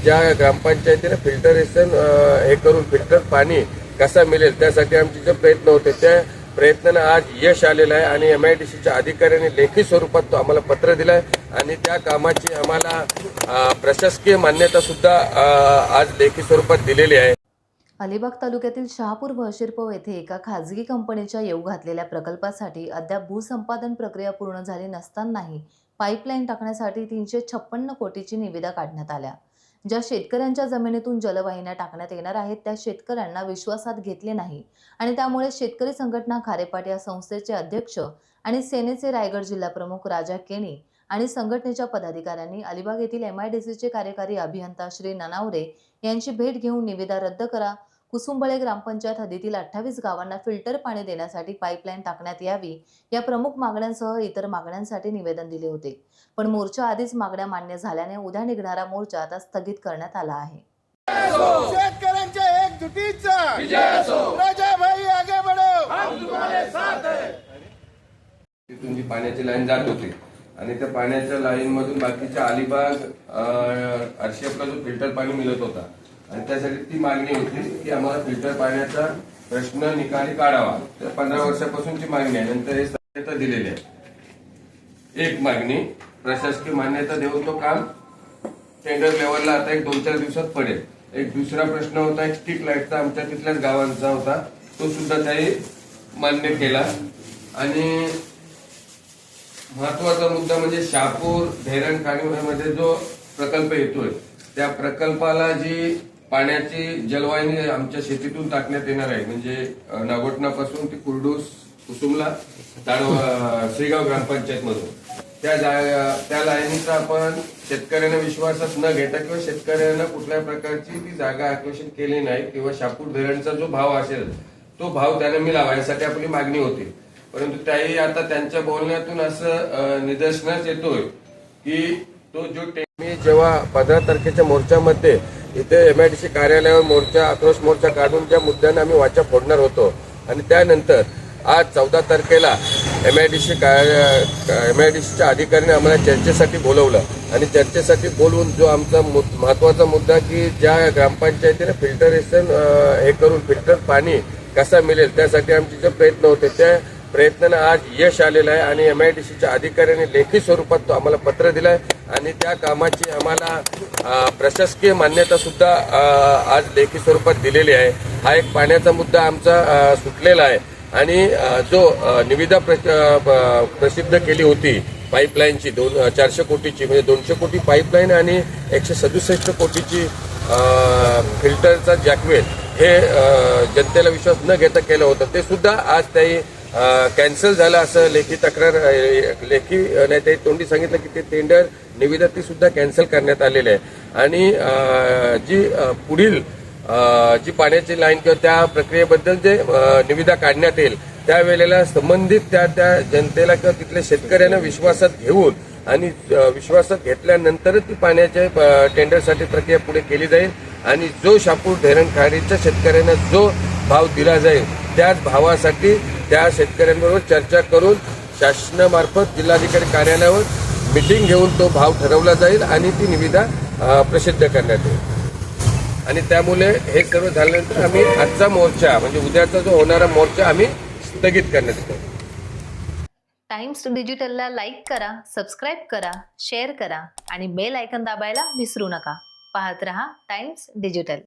ज्या ग्रामपंचायतीने फिल्टरेशन हे करून फिल्टर पाणी कसा मिळेल त्यासाठी आमचे जे प्रयत्न होते त्या प्रयत्नांना आज यश आलेलं आहे आणि MIDCच्या अधिकाऱ्यांनी लेखी स्वरूपात तो आम्हाला पत्र दिलं आहे आणि त्या कामाची आम्हाला प्रशासकीय मान्यता सुद्धा आज लेखी स्वरूपात दिलेली आहे। अलिबाग तालुक्यातील शहापूर व शिरपव येथे एका खाजगी कंपनीच्या येऊ घातलेल्या प्रकल्पासाठी अद्याप भूसंपादन प्रक्रिया पूर्ण झाली नसतानाही पाईपलाईन टाकण्यासाठी 356 कोटीची निविदा काढण्यात आल्या। ज्या शेतकऱ्यांच्या जमिनीतून जलवाहिन्या टाकण्यात येणार आहेत त्या शेतकऱ्यांना विश्वासात घेतले नाही आणि त्यामुळे शेतकरी संघटना खारेपाट या संस्थेचे अध्यक्ष आणि सेनेचे रायगड जिल्हा प्रमुख राजा केणी आणि संघटनेच्या पदाधिकाऱ्यांनी अलिबाग येथील MIDCचे कार्यकारी अभियंता श्री ननावरे यांची भेट घेऊन निविदा रद्द करा, कुसुंबळे ग्रामपंचायत हद्दीतील 28 गावांना फिल्टर पाणी देण्यासाठी पाईपलाईन टाकण्यात यावी या प्रमुख मागण्यांसह इतर मागण्यांसाठी निवेदन दिले होते। पण मोर्चा आधीच मागण्या मान्य झाल्याने उद्या निघणारा मोर्चा आता स्थगित करण्यात आला आहे। शेतकऱ्यांच्या एकजुटीचा विजय असो, राजा भाई आगे बढ़ो, हम तुम्हारे साथ हैं। तिथून जी पाण्याची लाईन जात होती आणि त्या पाण्याच्या लाईन मधून बाकीच्या अलिबाग अर्शियापला जो फिल्टर पाणी मिळत होता आणि त्यासाठी ती मागणी होती की आम्हाला फिल्टर पाण्याचा प्रश्न निकाली काढावा। 15 वर्षापासूनची मागणी आहे, नंतर हे मान्यता दिलेली आहे। एक मागणी प्रशासकीय मान्यता देऊन तो काम टेंडर लेवलला आता एक 2-4 दिवसात पडेल। एक दुसरा प्रश्न होता एक स्ट्रीट लाईटचा आमच्या तिथल्याच गावांचा होता, तो सुद्धा त्याही मान्य केला। आणि महत्वाचा मुद्दा म्हणजे शहापूर धैरण कानिवड्यामध्ये जो प्रकल्प येतोय त्या प्रकल्पाला जी पाण्याची जलवाहिनी आमच्या शेतीतून टाकण्यात येणार आहे, म्हणजे नागोटणापासून ती कुर्डूस कुसुमला श्रीगाव ग्रामपंचायत मधून त्या लाईनीचा आपण शेतकऱ्यांना विश्वासात न घेता किंवा शेतकऱ्यांना कुठल्या प्रकारची ती जागा आकर्षण केली नाही किंवा शहापूर धरणचा जो भाव असेल तो भाव त्याने मिळावा यासाठी आपली मागणी होती। परंतु त्याही आता त्यांच्या बोलण्यातून असं निदर्शनास येतोय की तो जो मी जेव्हा 15 तारखेच्या मोर्चामध्ये इथे MIDC कार्यालयावर मोर्चा आक्रोश मोर्चा काढून ज्या मुद्द्यांना आम्ही वाचा फोडणार होतो आणि त्यानंतर आज 14 तारखेला MIDCच्या अधिकाऱ्याने आम्हाला चर्चेसाठी बोलवलं आणि चर्चेसाठी बोलवून जो आमचा महत्वाचा मुद्दा की ज्या ग्रामपंचायतीने फिल्टरेशन हे करून फिल्टर पाणी कसा मिळेल त्यासाठी आमचे जे प्रयत्न होते त्या प्रयत्नांना आज यश आलेलं आहे आणि MIDCच्या अधिकाऱ्यांनी लेखी स्वरूपात तो आम्हाला पत्र दिलं आहे आणि त्या कामाची आम्हाला प्रशासकीय मान्यता सुद्धा आज लेखी स्वरूपात दिलेली आहे। हा एक पाण्याचा मुद्दा आमचा सुटलेला आहे आणि जो निविदा प्रसिद्ध केली होती पाईपलाईनची 400 कोटीची म्हणजे 200 कोटी पाईपलाईन आणि 167 कोटीची फिल्टरचा जॅकवेल हे जनतेला विश्वास न घेता केलं होतं, ते सुद्धा आज त्याही कॅन्सल झालं असं लेखी तक्रार लेखी नाही ते तोंडी सांगितलं की ते टेंडर निविदा ती सुद्धा कॅन्सल करण्यात आलेली आहे। आणि जी पुढील जी पाण्याची लाईन किंवा त्या प्रक्रियेबद्दल जे निविदा काढण्यात येईल त्यावेळेला संबंधित त्या जनतेला किंवा तिथल्या शेतकऱ्यांना विश्वासात घेऊन आणि विश्वासात घेतल्यानंतरच ती पाण्याच्या टेंडरसाठी प्रक्रिया पुढे केली जाईल आणि जो शहापूर धरण खाडीच्या शेतकऱ्यांना जो भाव दिला जाईल त्याच भावासाठी त्या शेतकऱ्यांबरोबर चर्चा करून शासनामार्फत जिल्हाधिकारी कार्यालयावर मीटिंग घेऊन तो भाव ठरवला जाईल आणि ती निविदा प्रसिद्ध करण्यात येईल। आणि त्यामुळे हे सर्व झाल्यानंतर आम्ही आजचा मोर्चा म्हणजे उद्याचा जो होणारा मोर्चा आम्ही स्थगित करण्यात येतो। टाइम्स डिजिटलला लाईक करा, सबस्क्राईब करा, शेअर करा आणि बेल आयकॉन दाबायला विसरू नका। पाहत रहा टाइम्स डिजिटल।